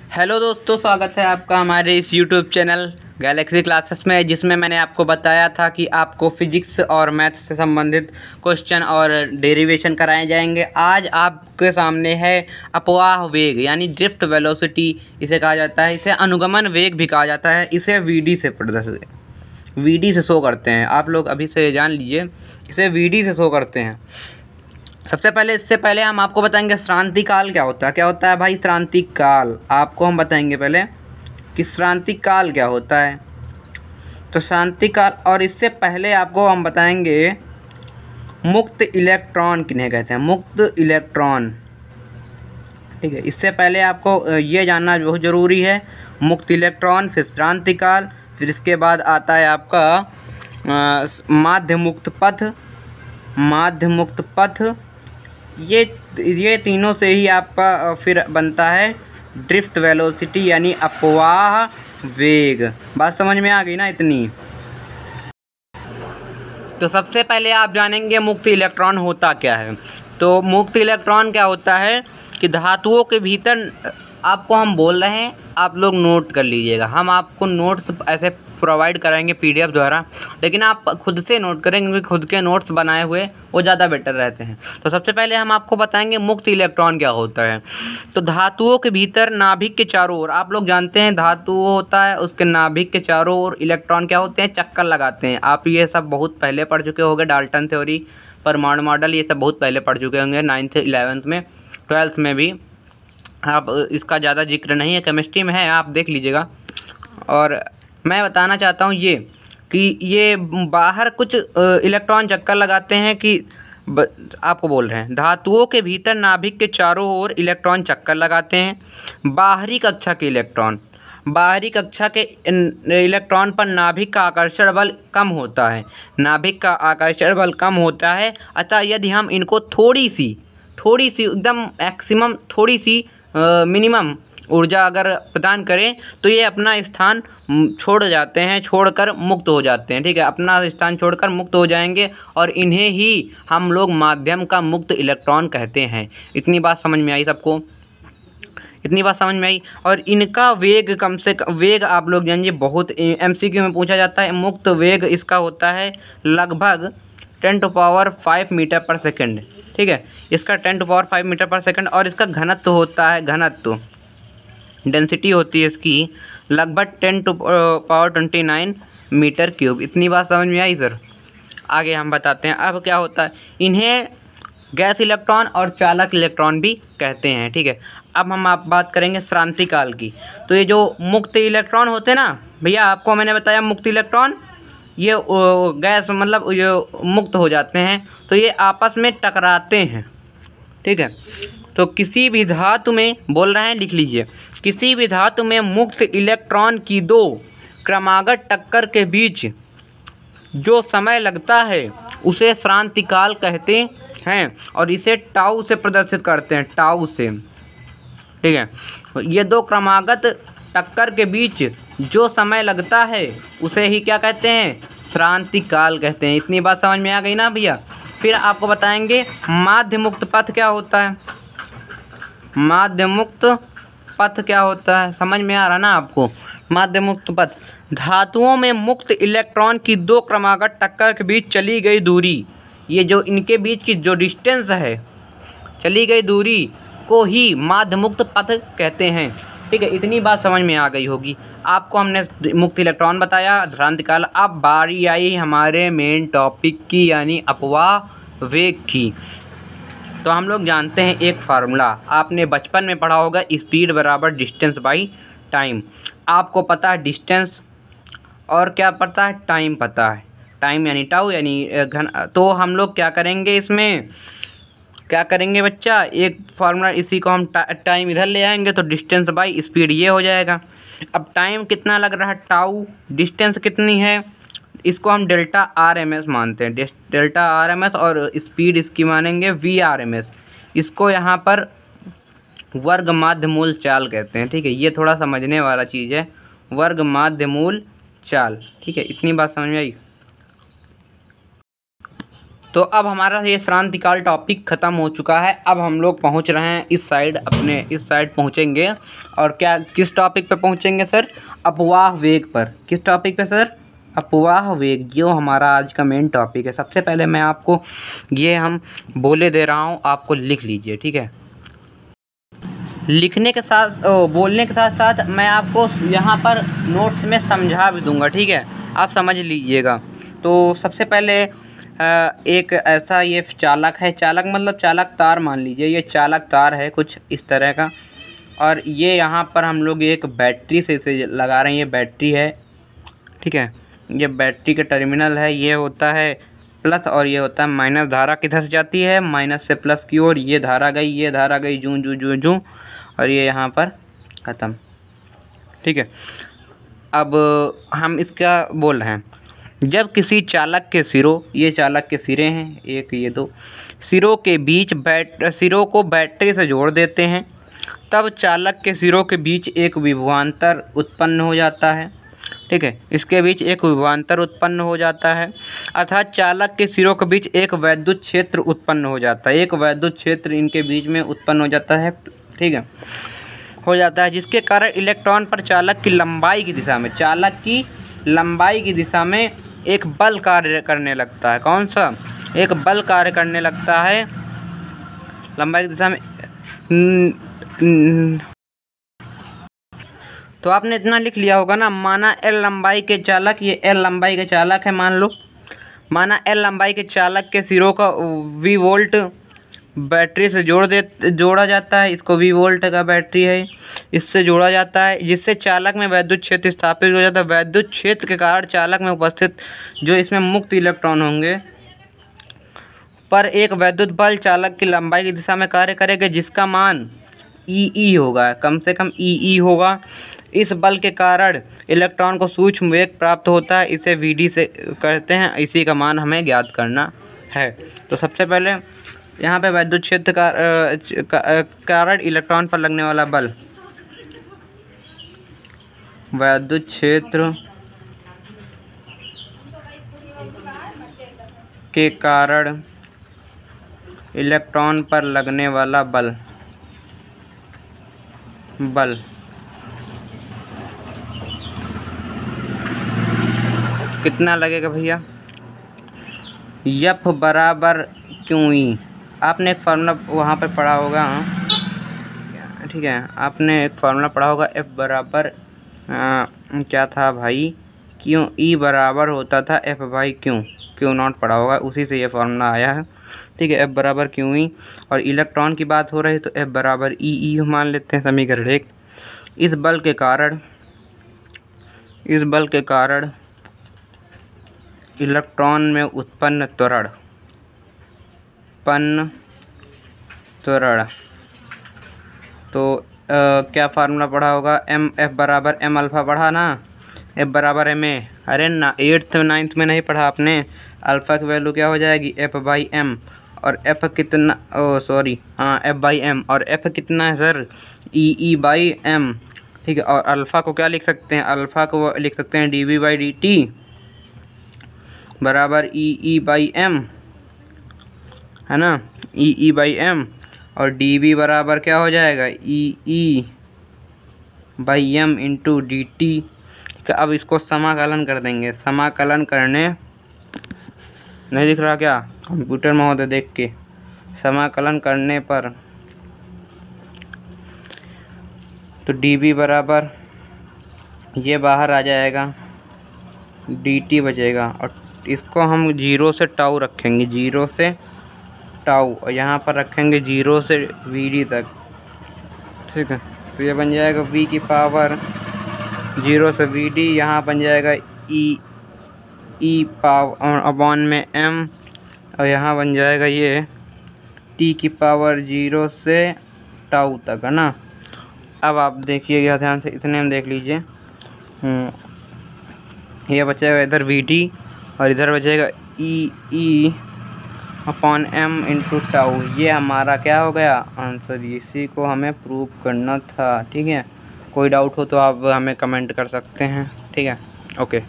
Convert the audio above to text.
Hello दोस्तों, स्वागत है आपका हमारे इस यूट्यूब चैनल गैलेक्सी क्लासेस में, जिसमें मैंने आपको बताया था कि आपको फिजिक्स और मैथ्स से संबंधित क्वेश्चन और डेरिवेशन कराए जाएंगे। आज आपके सामने है अपवाह वेग यानी ड्रिफ्ट वेलोसिटी इसे कहा जाता है। इसे अनुगमन वेग भी कहा जाता है। इसे वीडी से शो करते हैं। आप लोग अभी से जान लीजिए, इसे वीडी से शो करते हैं। इससे पहले हम आपको बताएंगे श्रांति काल क्या होता है भाई। श्रांति काल आपको हम बताएंगे पहले कि श्रांति काल क्या होता है। तो श्रांति काल, और इससे पहले आपको हम बताएंगे मुक्त इलेक्ट्रॉन किन्हें कहते हैं। मुक्त इलेक्ट्रॉन, ठीक है। इससे पहले आपको ये जानना बहुत ज़रूरी है, मुक्त इलेक्ट्रॉन, फिर श्रांति काल, फिर इसके बाद आता है आपका माध्य मुक्त पथ। ये तीनों से ही आपका फिर बनता है ड्रिफ्ट वेलोसिटी यानी अपवाह वेग। बात समझ में आ गई ना इतनी। तो सबसे पहले आप जानेंगे मुक्त इलेक्ट्रॉन होता क्या है। तो मुक्त इलेक्ट्रॉन क्या होता है कि धातुओं के भीतर, आपको हम बोल रहे हैं, आप लोग नोट कर लीजिएगा। हम आपको नोट्स ऐसे प्रोवाइड कराएंगे पीडीएफ द्वारा, लेकिन आप खुद से नोट करेंगे क्योंकि खुद के नोट्स बनाए हुए वो ज़्यादा बेटर रहते हैं। तो सबसे पहले हम आपको बताएंगे मुक्त इलेक्ट्रॉन क्या होता है। तो धातुओं के भीतर नाभिक के चारों ओर, आप लोग जानते हैं धातु होता है, उसके नाभिक के चारों ओर इलेक्ट्रॉन क्या होते हैं, चक्कर लगाते हैं। आप ये सब बहुत पहले पढ़ चुके होंगे, डाल्टन थ्योरी, परमाणु मॉडल, ये सब बहुत पहले पढ़ चुके होंगे 9th 11th में, 12th में भी। आप इसका ज़्यादा जिक्र नहीं है, केमिस्ट्री में है, आप देख लीजिएगा। और मैं बताना चाहता हूँ कि ये बाहर कुछ इलेक्ट्रॉन चक्कर लगाते हैं कि आपको बोल रहे हैं धातुओं के भीतर नाभिक के चारों ओर इलेक्ट्रॉन चक्कर लगाते हैं। बाहरी कक्षा के इलेक्ट्रॉन पर नाभिक का आकर्षण बल कम होता है। अतः यदि हम इनको थोड़ी सी एकदम मैक्सिमम मिनिमम ऊर्जा अगर प्रदान करें तो ये अपना स्थान छोड़कर मुक्त हो जाते हैं। ठीक है, अपना स्थान छोड़कर मुक्त हो जाएंगे और इन्हें ही हम लोग माध्यम का मुक्त इलेक्ट्रॉन कहते हैं। इतनी बात समझ में आई सबको? और इनका वेग वेग आप लोग जानिए, बहुत एमसीक्यू में पूछा जाता है। मुक्त वेग इसका होता है लगभग 10⁵ मीटर पर सेकेंड। ठीक है, इसका 10⁵ मीटर पर सेकेंड। और इसका घनत्व होता है, डेंसिटी होती है इसकी लगभग 10⁻29 मीटर क्यूब। इतनी बात समझ में आई सर? आगे हम बताते हैं अब क्या होता है। इन्हें गैस इलेक्ट्रॉन और चालक इलेक्ट्रॉन भी कहते हैं। ठीक है, अब हम बात करेंगे श्रांति काल की। तो ये जो मुक्त इलेक्ट्रॉन होते हैं ना भैया, आपको मैंने बताया मुक्त इलेक्ट्रॉन ये गैस मतलब ये मुक्त हो जाते हैं, तो ये आपस में टकराते हैं। ठीक है, तो किसी भी धातु में, बोल रहे हैं लिख लीजिए, किसी भी धातु में मुक्त इलेक्ट्रॉन की दो क्रमागत टक्कर के बीच जो समय लगता है उसे श्रांति काल कहते हैं और इसे टाउ से प्रदर्शित करते हैं, टाउ से। ठीक है, ये दो क्रमागत टक्कर के बीच जो समय लगता है उसे ही क्या कहते हैं, श्रांति काल कहते हैं। इतनी बात समझ में आ गई ना भैया? फिर आपको बताएंगे माध्य मुक्त पथ क्या होता है। माध्य मुक्त पथ क्या होता है, समझ में आ रहा ना आपको? माध्य मुक्त पथ, धातुओं में मुक्त इलेक्ट्रॉन की दो क्रमागत टक्कर के बीच चली गई दूरी, ये जो इनके बीच की जो डिस्टेंस है, चली गई दूरी को ही माध्य मुक्त पथ कहते हैं। ठीक है, इतनी बात समझ में आ गई होगी आपको। हमने मुक्त इलेक्ट्रॉन बताया, श्रांति काल। अब बारी आई हमारे मेन टॉपिक की यानी अपवाह वेग की। तो हम लोग जानते हैं एक फार्मूला, आपने बचपन में पढ़ा होगा, स्पीड बराबर डिस्टेंस बाई टाइम। आपको पता है डिस्टेंस और क्या पता है, टाइम पता है। टाइम यानी टाउ यानी घन। तो हम लोग क्या करेंगे, इसमें क्या करेंगे बच्चा, एक फार्मूला, इसी को हम टाइम इधर ले आएंगे तो डिस्टेंस बाई स्पीड ये हो जाएगा। अब टाइम कितना लग रहा है, टाउ, डिस्टेंस कितनी है, इसको हम डेल्टा RMS मानते हैं, डेल्टा RMS, और स्पीड इसकी मानेंगे VRMS। इसको यहाँ पर वर्ग माध्य मूल चाल कहते हैं। ठीक है, ये थोड़ा समझने वाला चीज़ है, वर्ग माध्य मूल चाल। ठीक है, इतनी बात समझ में आई? तो अब हमारा ये श्रांतिकाल टॉपिक ख़त्म हो चुका है। अब हम लोग पहुंच रहे हैं इस साइड, अपने इस साइड पहुंचेंगे। और क्या किस टॉपिक पे पहुंचेंगे सर? अपवाह वेग पर। किस टॉपिक पे सर? अपवाह वेग, जो हमारा आज का मेन टॉपिक है। सबसे पहले मैं आपको ये हम बोले दे रहा हूँ, आपको लिख लीजिए, ठीक है। लिखने के साथ बोलने के साथ साथ मैं आपको यहाँ पर नोट्स में समझा भी दूँगा, ठीक है, आप समझ लीजिएगा। तो सबसे पहले एक ऐसा ये चालक है, चालक मतलब चालक तार मान लीजिए, ये चालक तार है कुछ इस तरह का। और ये यहाँ पर हम लोग एक बैटरी से इसे लगा रहे हैं, ये बैटरी है, ठीक है। ये बैटरी का टर्मिनल है, ये होता है प्लस और ये होता है माइनस। धारा किधर से जाती है? माइनस से प्लस की ओर। ये धारा गई, ये धारा गई, जूं जूं जूं जूं, और ये यहाँ पर ख़त्म, ठीक है। अब हम इसका बोल रहे हैं, जब किसी चालक के सिरों, ये चालक के सिरे हैं, एक ये दो सिरों के बीच सिरों को बैटरी से जोड़ देते हैं, तब चालक के सिरों के बीच एक विभवांतर उत्पन्न हो जाता है, ठीक है। इसके बीच एक विभवांतर उत्पन्न हो जाता है, अर्थात चालक के सिरों के बीच एक वैद्युत क्षेत्र उत्पन्न हो जाता है। एक वैद्युत क्षेत्र इनके बीच में उत्पन्न हो जाता है, ठीक है, हो जाता है, जिसके कारण इलेक्ट्रॉन पर चालक की लंबाई की दिशा में, चालक की लंबाई की दिशा में एक बल कार्य करने लगता है। कौन सा? एक बल कार्य करने लगता है लंबाई की दिशा में। तो आपने इतना लिख लिया होगा ना। माना एल लंबाई के चालक, ये एल लंबाई के चालक है मान लो। माना एल लंबाई के चालक के सिरों का वी वोल्ट बैटरी से जोड़ा जाता है। इसको वी वोल्ट का बैटरी है, इससे जोड़ा जाता है, जिससे चालक में वैद्युत क्षेत्र स्थापित हो जाता है। वैद्युत क्षेत्र के कारण चालक में उपस्थित जो इसमें मुक्त इलेक्ट्रॉन होंगे पर एक वैद्युत बल चालक की लंबाई की दिशा में कार्य करेगा, जिसका मान ई होगा, कम से कम ई होगा। इस बल के कारण इलेक्ट्रॉन को सूक्ष्म वेग प्राप्त होता है, इसे वीडी से कहते हैं। इसी का मान हमें ज्ञात करना है। तो सबसे पहले यहाँ पे वैद्युत क्षेत्र का कारण इलेक्ट्रॉन पर लगने वाला बल, वैद्युत क्षेत्र के कारण इलेक्ट्रॉन पर लगने वाला बल कितना लगेगा भैया? F बराबर क्यू ई। आपने एक फार्मूला वहाँ पे पढ़ा होगा, ठीक है, आपने एक फार्मूला पढ़ा होगा, F बराबर क्या था भाई? क्यू ई बराबर होता था F बाई क्यू नॉट पढ़ा होगा, उसी से ये फार्मूला आया है, ठीक है। F बराबर क्यू ई, और इलेक्ट्रॉन की बात हो रही है तो F बराबर ई मान लेते हैं, समीकरण 1। इस बल के कारण इलेक्ट्रॉन में उत्पन्न त्वरण तो क्या फार्मूला पढ़ा होगा? F बराबर M अल्फ़ा पढ़ा ना, F बराबर M ए। अरे ना 8th 9th में नहीं पढ़ा आपने? अल्फ़ा की वैल्यू क्या हो जाएगी? F बाई M, और F कितना, F बाई M, और F कितना है सर? ई बाई M, ठीक है। और अल्फ़ा को क्या लिख सकते हैं? अल्फ़ा को लिख सकते हैं dV बाई dt बराबर ई बाई M, है ना, ई बाई M, और dV बराबर क्या हो जाएगा? E by M into D T. अब इसको समाकलन कर देंगे। समाकलन करने, नहीं दिख रहा क्या कंप्यूटर महोदय? देख के समाकलन करने पर तो dV बराबर ये बाहर आ जाएगा, dt बचेगा, और इसको हम 0 से टाउ रखेंगे, 0 से टाउ, और यहाँ पर रखेंगे 0 से Vd तक, ठीक है। तो ये बन जाएगा v की पावर 0 से Vd, यहाँ बन जाएगा ई पावर अपॉन में m, और यहाँ बन जाएगा ये t की पावर 0 से टाउ तक, है ना। अब आप देखिएगा ध्यान से, इतने में देख लीजिए, ये बचेगा इधर Vd, और इधर बचेगा ई अपॉन m इंटू टाउ। ये हमारा क्या हो गया? आंसर। इसी को हमें प्रूव करना था, ठीक है। कोई डाउट हो तो आप हमें कमेंट कर सकते हैं, ठीक है। ओके।